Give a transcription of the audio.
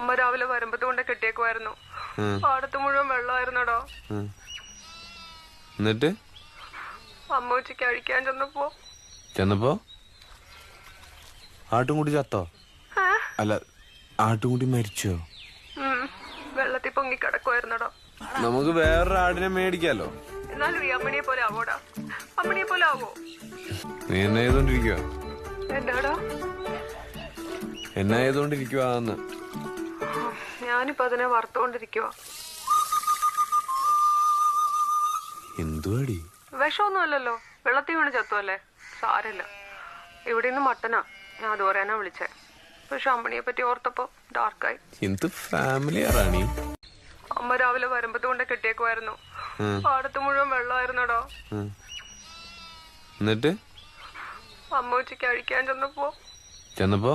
അമ്മ രാവിലെ വരുമ്പത്ത് കൊണ്ട് കെട്ടിയേക്കുമായിരുന്നു. പാടത്ത് മുഴുവൻ വെള്ളമായിരുന്നടോ. എന്നിട്ട് അമ്മ ഉച്ചയ്ക്ക് അഴിക്കാൻ ചെന്നപ്പോ ആട്ടുംകുടി ചത്തോ? അല്ല, ആട്ടുംകുടി മരിച്ചോ? വെള്ളത്തിൽ പൊങ്ങി കിടക്കുമായിരുന്നടോ. നമുക്ക് വേറൊരു ആടിനെ മേടിക്കാലോ. എന്നാലും ഈ അമ്മണിയെ പോലെ ആവോടാ? അമ്മണിയെ പോലെ ആവോ? നീ എന്നെ ചെയ്തോണ്ടിരിക്കുക? എന്താടാ എന്നെ ചെയ്തോണ്ടിരിക്കുവാന്ന്? ഞാനിപ്പോ അതിനെ വറുത്തോണ്ടിരിക്കുവാ. എന്തുവാടി? വിഷമൊന്നും അല്ലല്ലോ, വെള്ളത്തിൽ വീണ് ചത്തുവല്ലേ, സാരല്ല. ഇവിടെ നിന്ന് മട്ടനാ, ഞാൻ അത് പറയാനാ വിളിച്ചേ. പക്ഷെ അമ്മണിയെ പറ്റി ഓർത്തപ്പോ ഡാർക്കായി. എന്ത് ഫാമിലി റാണി? അമ്മ രാവിലെ വരുമ്പത്ത് കൊണ്ട് കെട്ടിയേക്കുമായിരുന്നു. പാടത്ത് മുഴുവൻ വെള്ളമായിരുന്നടോ. എന്നിട്ട് അമ്മ ഉച്ചയ്ക്ക് അഴിക്കാൻ ചെന്നപ്പോ